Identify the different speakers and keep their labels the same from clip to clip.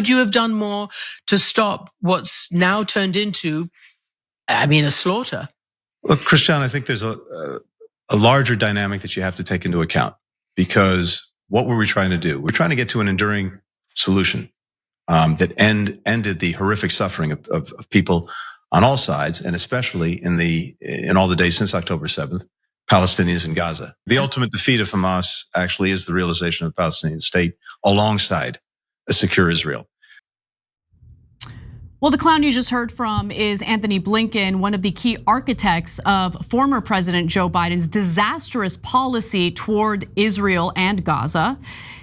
Speaker 1: Could you have done more to stop what's now turned into, a slaughter?
Speaker 2: Well, Christiane, I think there's a larger dynamic that you have to take into account, because what were we trying to do? We're trying to get to an enduring solution that ended the horrific suffering of people on all sides, and especially in all the days since October 7th, Palestinians in Gaza. The ultimate defeat of Hamas actually is the realization of a Palestinian state alongside a secure Israel.
Speaker 3: Well, the clown you just heard from is Anthony Blinken, one of the key architects of former President Joe Biden's disastrous policy toward Israel and Gaza.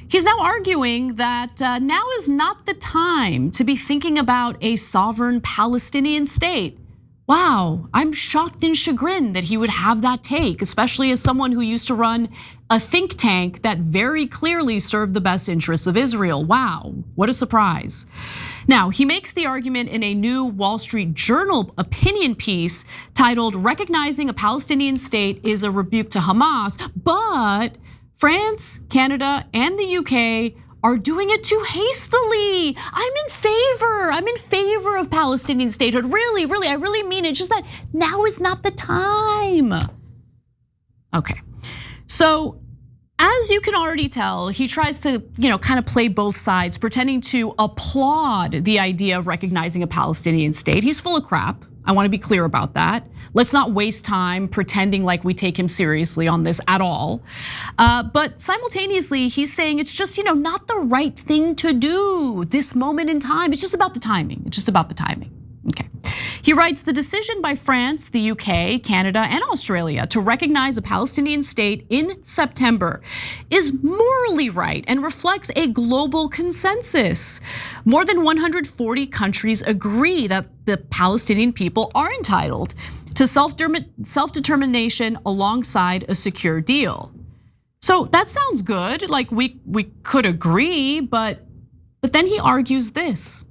Speaker 3: He's now arguing that now is not the time to be thinking about a sovereign Palestinian state. Wow, I'm shocked and chagrined that he would have that take, especially as someone who used to run a think tank that very clearly served the best interests of Israel. Wow, what a surprise. Now, he makes the argument in a new Wall Street Journal opinion piece titled "Recognizing a Palestinian State is a Rebuke to Hamas," but France, Canada, and the UK are doing it too hastily. I'm in favor of Palestinian statehood. Really, I really mean it. Just that now is not the time. Okay, so as you can already tell, he tries to, kind of play both sides, pretending to applaud the idea of recognizing a Palestinian state. He's full of crap. I want to be clear about that. Let's not waste time pretending like we take him seriously on this at all. But simultaneously, he's saying it's just, not the right thing to do this moment in time. It's just about the timing. Okay. He writes, the decision by France, the UK, Canada, and Australia to recognize a Palestinian state in September is morally right and reflects a global consensus. More than 140 countries agree that the Palestinian people are entitled to self-determination alongside a secure deal. So that sounds good, like we could agree, but then he argues this.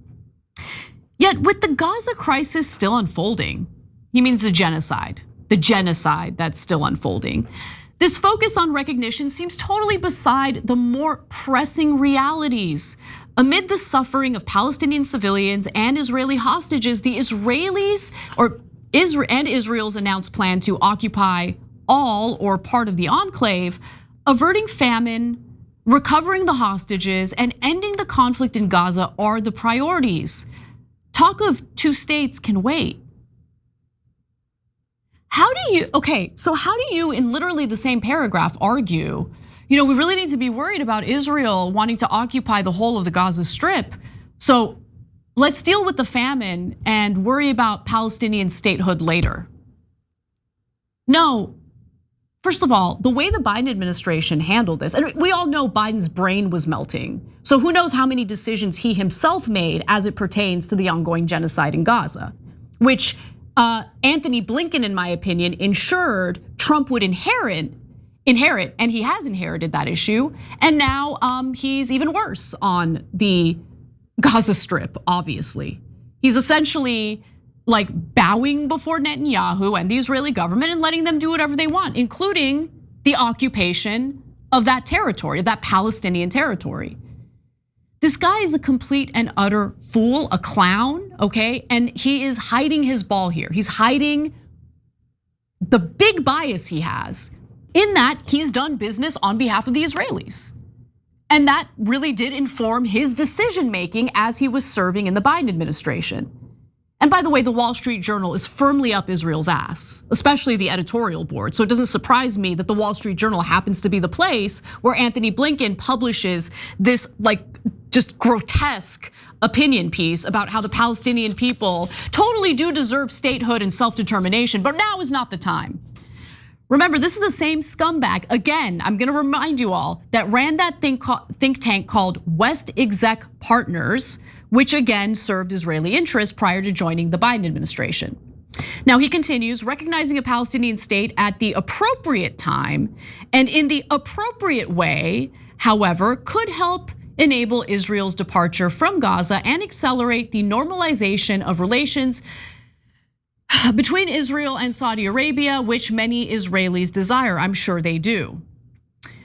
Speaker 3: Yet with the Gaza crisis still unfolding, he means the genocide that's still unfolding. This focus on recognition seems totally beside the more pressing realities. Amid the suffering of Palestinian civilians and Israeli hostages, the Israelis and Israel's announced plan to occupy all or part of the enclave, averting famine, recovering the hostages, and ending the conflict in Gaza are the priorities. Talk of two states can wait. How do you in literally the same paragraph argue, we really need to be worried about Israel wanting to occupy the whole of the Gaza Strip. So let's deal with the famine and worry about Palestinian statehood later. No, first of all, the way the Biden administration handled this, and we all know Biden's brain was melting. So who knows how many decisions he himself made as it pertains to the ongoing genocide in Gaza, which Anthony Blinken, in my opinion, ensured Trump would inherit, and he has inherited that issue. And now he's even worse on the Gaza Strip, obviously. He's essentially like bowing before Netanyahu and the Israeli government and letting them do whatever they want, including the occupation of that territory, of that Palestinian territory. This guy is a complete and utter fool, a clown, okay? And he is hiding his ball here. He's hiding the big bias he has in that he's done business on behalf of the Israelis. And that really did inform his decision-making as he was serving in the Biden administration. And by the way, the Wall Street Journal is firmly up Israel's ass, especially the editorial board. So it doesn't surprise me that the Wall Street Journal happens to be the place where Anthony Blinken publishes this just grotesque opinion piece about how the Palestinian people totally do deserve statehood and self-determination, but now is not the time. Remember, this is the same scumbag, again, I'm gonna remind you all, that ran that think tank called West Exec Partners, which again served Israeli interests prior to joining the Biden administration. Now he continues, recognizing a Palestinian state at the appropriate time and in the appropriate way, however, could help enable Israel's departure from Gaza and accelerate the normalization of relations between Israel and Saudi Arabia, which many Israelis desire. I'm sure they do.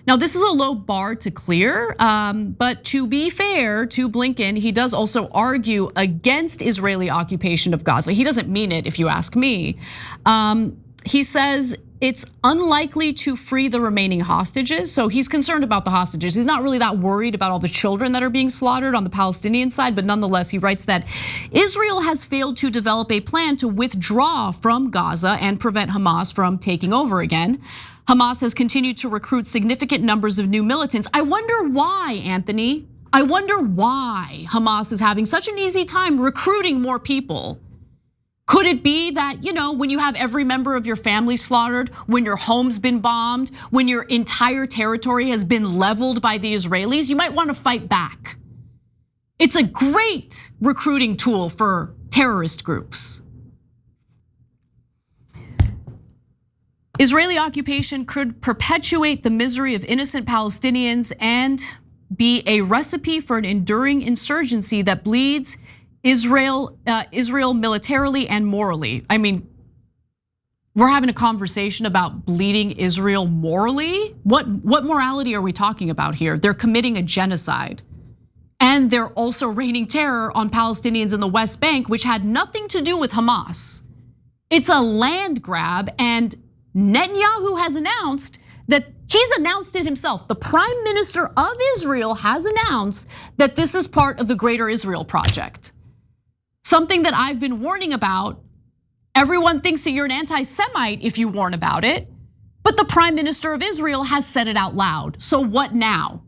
Speaker 3: Now, this is a low bar to clear, but to be fair to Blinken, he does also argue against Israeli occupation of Gaza. He doesn't mean it, if you ask me. He says it's unlikely to free the remaining hostages. So he's concerned about the hostages. He's not really that worried about all the children that are being slaughtered on the Palestinian side, but nonetheless, he writes that Israel has failed to develop a plan to withdraw from Gaza and prevent Hamas from taking over again. Hamas has continued to recruit significant numbers of new militants. I wonder why, Anthony. I wonder why Hamas is having such an easy time recruiting more people. Could it be that, when you have every member of your family slaughtered, when your home's been bombed, when your entire territory has been leveled by the Israelis, you might want to fight back. It's a great recruiting tool for terrorist groups. Israeli occupation could perpetuate the misery of innocent Palestinians and be a recipe for an enduring insurgency that bleeds Israel militarily and morally. I mean, we're having a conversation about bleeding Israel morally. What morality are we talking about here? They're committing a genocide. And they're also raining terror on Palestinians in the West Bank, which had nothing to do with Hamas. It's a land grab, and Netanyahu has announced that he's announced it himself. The prime minister of Israel has announced that this is part of the Greater Israel Project. Something that I've been warning about. Everyone thinks that you're an anti-Semite if you warn about it, but the prime minister of Israel has said it out loud. So what now?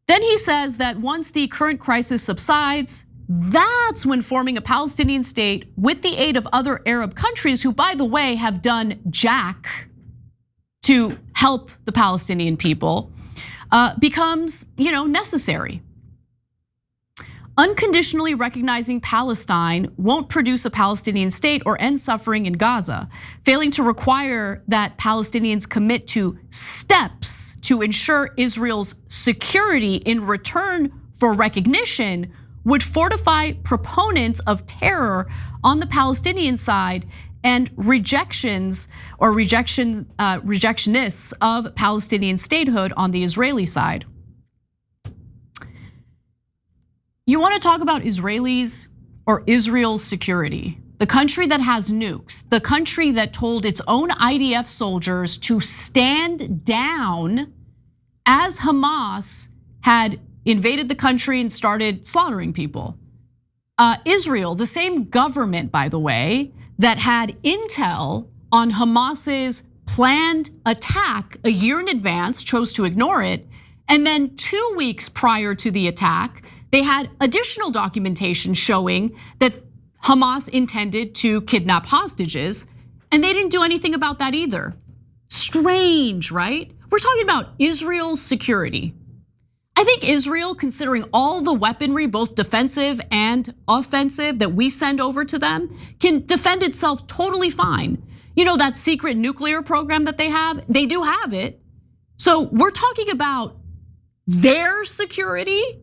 Speaker 3: Then he says that once the current crisis subsides, that's when forming a Palestinian state with the aid of other Arab countries, who, by the way, have done jack to help the Palestinian people, becomes necessary. Unconditionally recognizing Palestine won't produce a Palestinian state or end suffering in Gaza. Failing to require that Palestinians commit to steps to ensure Israel's security in return for recognition would fortify proponents of terror on the Palestinian side and rejectionists of Palestinian statehood on the Israeli side. You want to talk about Israelis or Israel's security? The country that has nukes, the country that told its own IDF soldiers to stand down as Hamas had invaded the country and started slaughtering people. Israel, the same government, by the way, that had intel on Hamas's planned attack a year in advance, chose to ignore it. And then 2 weeks prior to the attack, they had additional documentation showing that Hamas intended to kidnap hostages, and they didn't do anything about that either. Strange, right? We're talking about Israel's security. I think Israel, considering all the weaponry, both defensive and offensive, that we send over to them, can defend itself totally fine. That secret nuclear program that they do have it. So we're talking about their security.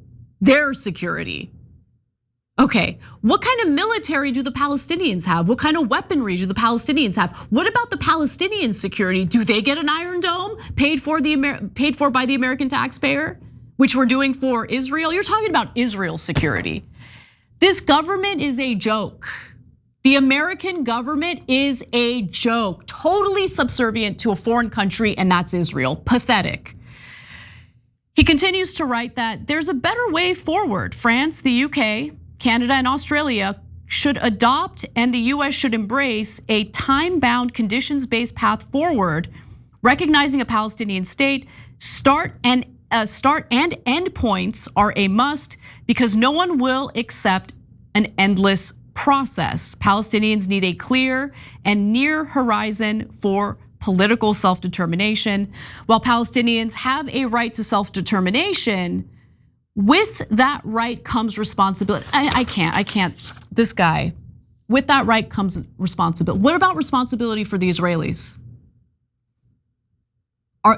Speaker 3: Okay, what kind of military do the Palestinians have? What kind of weaponry do the Palestinians have? What about the Palestinian security? Do they get an Iron Dome paid for by the American taxpayer, which we're doing for Israel? You're talking about Israel's security. This government is a joke. The American government is a joke, totally subservient to a foreign country, and that's Israel. Pathetic. He continues to write that there's a better way forward. France, the UK, Canada, and Australia should adopt, and the US should embrace, a time-bound, conditions-based path forward, recognizing a Palestinian state. Start and end points are a must, because no one will accept an endless process. Palestinians need a clear and near horizon for political self-determination. While Palestinians have a right to self-determination, with that right comes responsibility. I can't, this guy. With that right comes responsibility. What about responsibility for the Israelis?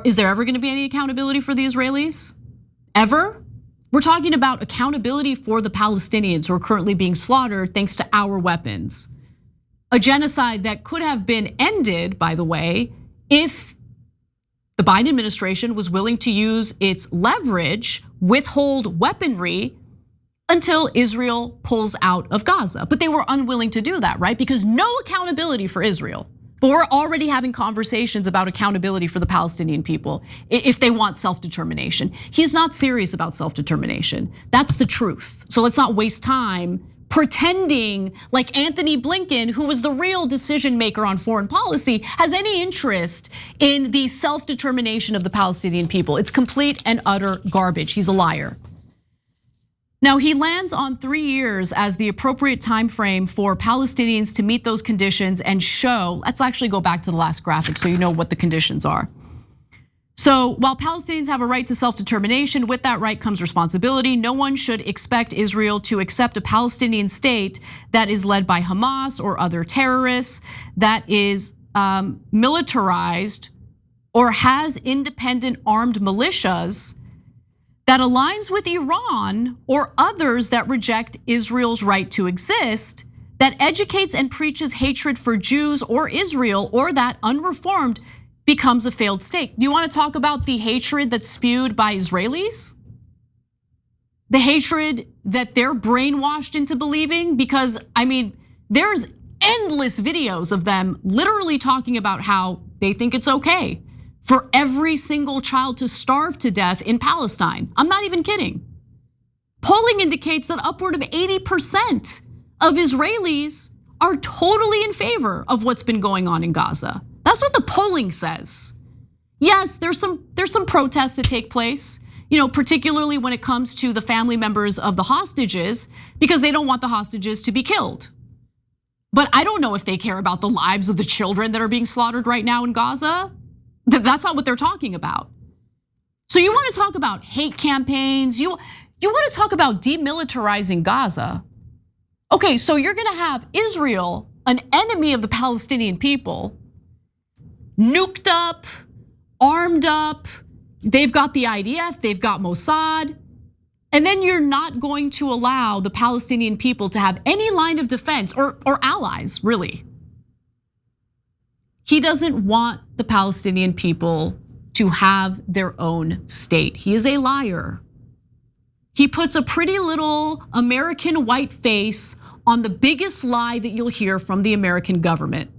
Speaker 3: Is there ever gonna be any accountability for the Israelis? Ever? We're talking about accountability for the Palestinians who are currently being slaughtered thanks to our weapons. A genocide that could have been ended, by the way, if the Biden administration was willing to use its leverage, withhold weaponry until Israel pulls out of Gaza. But they were unwilling to do that, right? Because no accountability for Israel. But we're already having conversations about accountability for the Palestinian people if they want self-determination. He's not serious about self-determination. That's the truth. So let's not waste time pretending like Anthony Blinken, who was the real decision maker on foreign policy, has any interest in the self-determination of the Palestinian people. It's complete and utter garbage. He's a liar. Now, he lands on 3 years as the appropriate time frame for Palestinians to meet those conditions and show. Let's actually go back to the last graphic so you know what the conditions are. So while Palestinians have a right to self-determination, with that right comes responsibility. No one should expect Israel to accept a Palestinian state that is led by Hamas or other terrorists, that is militarized or has independent armed militias, that aligns with Iran or others that reject Israel's right to exist, that educates and preaches hatred for Jews or Israel, or that unreformed becomes a failed state. Do you want to talk about the hatred that's spewed by Israelis? The hatred that they're brainwashed into believing? Because I mean, there's endless videos of them literally talking about how they think it's okay for every single child to starve to death in Palestine. I'm not even kidding. Polling indicates that upward of 80% of Israelis are totally in favor of what's been going on in Gaza. That's what the polling says. Yes, there's some protests that take place, particularly when it comes to the family members of the hostages, because they don't want the hostages to be killed. But I don't know if they care about the lives of the children that are being slaughtered right now in Gaza. That's not what they're talking about. So you want to talk about hate campaigns, you want to talk about demilitarizing Gaza. Okay, so you're gonna have Israel, an enemy of the Palestinian people, nuked up, armed up. They've got the IDF, they've got Mossad. And then you're not going to allow the Palestinian people to have any line of defense or allies, really. He doesn't want the Palestinian people to have their own state. He is a liar. He puts a pretty little American white face on the biggest lie that you'll hear from the American government.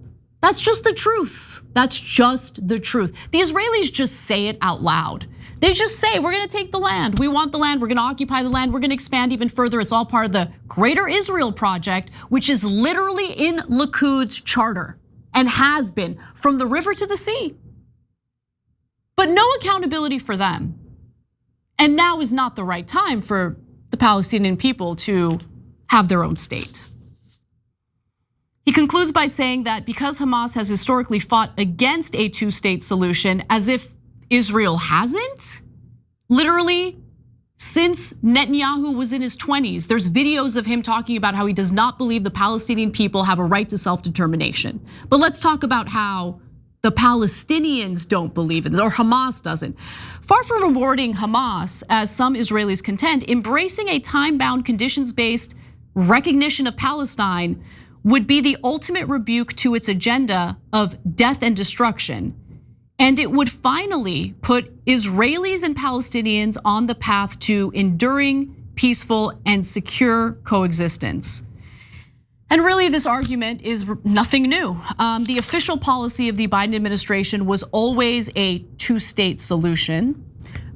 Speaker 3: That's just the truth. That's just the truth. The Israelis just say it out loud. They just say, we're gonna take the land. We want the land, we're gonna occupy the land, we're gonna expand even further. It's all part of the Greater Israel Project, which is literally in Likud charter and has been from the river to the sea. But no accountability for them. And now is not the right time for the Palestinian people to have their own state. He concludes by saying that because Hamas has historically fought against a two-state solution, as if Israel hasn't, literally since Netanyahu was in his 20s, there's videos of him talking about how he does not believe the Palestinian people have a right to self-determination. But let's talk about how the Palestinians don't believe in this, or Hamas doesn't. Far from rewarding Hamas, as some Israelis contend, embracing a time-bound, conditions-based recognition of Palestine would be the ultimate rebuke to its agenda of death and destruction. And it would finally put Israelis and Palestinians on the path to enduring, peaceful, and secure coexistence. And really, this argument is nothing new. The official policy of the Biden administration was always a two-state solution.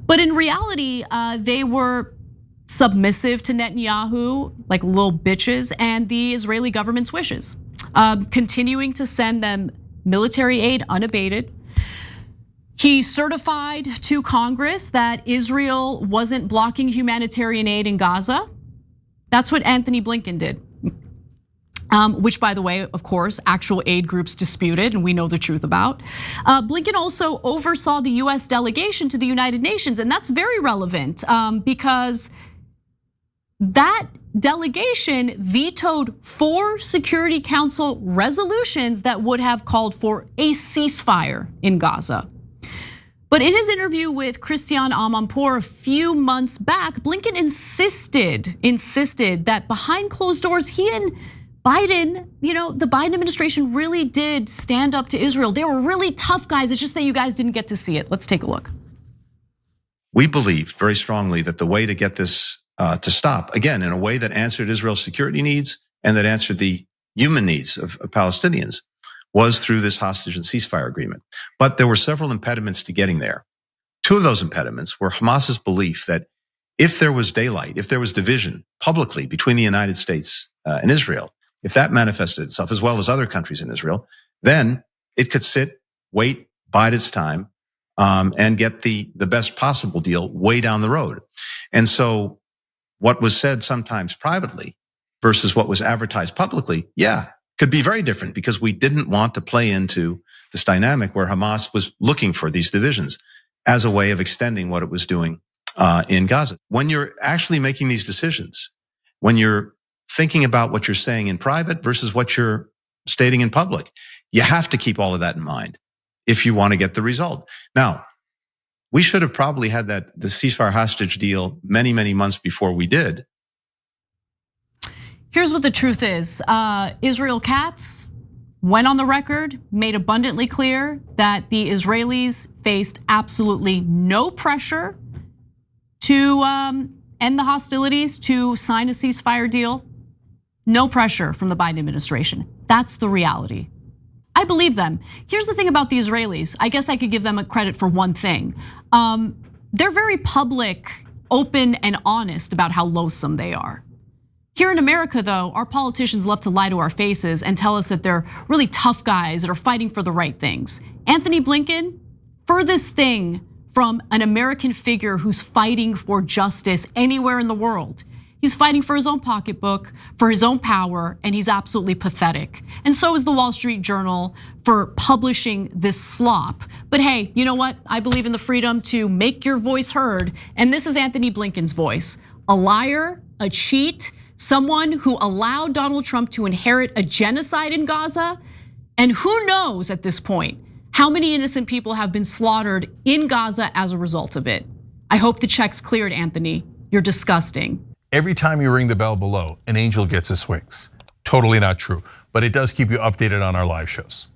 Speaker 3: But in reality, they were submissive to Netanyahu, like little bitches, and the Israeli government's wishes, continuing to send them military aid unabated. He certified to Congress that Israel wasn't blocking humanitarian aid in Gaza. That's what Anthony Blinken did. Which, by the way, of course, actual aid groups disputed, and we know the truth about. Blinken also oversaw the US delegation to the United Nations, and that's very relevant because that delegation vetoed 4 Security Council resolutions that would have called for a ceasefire in Gaza. But in his interview with Christiane Amanpour a few months back, Blinken insisted that behind closed doors, he and Biden, the Biden administration really did stand up to Israel. They were really tough guys. It's just that you guys didn't get to see it. Let's take a look.
Speaker 2: We believed very strongly that the way to get this to stop, again, in a way that answered Israel's security needs and that answered the human needs of Palestinians, was through this hostage and ceasefire agreement. But there were several impediments to getting there. Two of those impediments were Hamas's belief that if there was daylight, if there was division publicly between the United States and Israel, if that manifested itself, as well as other countries in Israel, then it could sit, wait, bide its time, and get the best possible deal way down the road. And so what was said sometimes privately versus what was advertised publicly, could be very different, because we didn't want to play into this dynamic where Hamas was looking for these divisions as a way of extending what it was doing in Gaza. When you're actually making these decisions, when you're thinking about what you're saying in private versus what you're stating in public, you have to keep all of that in mind if you want to get the result. Now, we should have probably had the ceasefire hostage deal many, many months before we did.
Speaker 3: Here's what the truth is. Israel Katz went on the record, made abundantly clear that the Israelis faced absolutely no pressure to end the hostilities, to sign a ceasefire deal. No pressure from the Biden administration. That's the reality. I believe them. Here's the thing about the Israelis. I guess I could give them a credit for one thing. They're very public, open, and honest about how loathsome they are. Here in America, though, our politicians love to lie to our faces and tell us that they're really tough guys that are fighting for the right things. Anthony Blinken, furthest thing from an American figure who's fighting for justice anywhere in the world. He's fighting for his own pocketbook, for his own power, and he's absolutely pathetic. And so is the Wall Street Journal for publishing this slop. But hey, you know what? I believe in the freedom to make your voice heard, and this is Anthony Blinken's voice. A liar, a cheat, someone who allowed Donald Trump to inherit a genocide in Gaza, and who knows at this point how many innocent people have been slaughtered in Gaza as a result of it. I hope the check's cleared, Anthony. You're disgusting.
Speaker 4: Every time you ring the bell below, an angel gets his wings. Totally not true, but it does keep you updated on our live shows.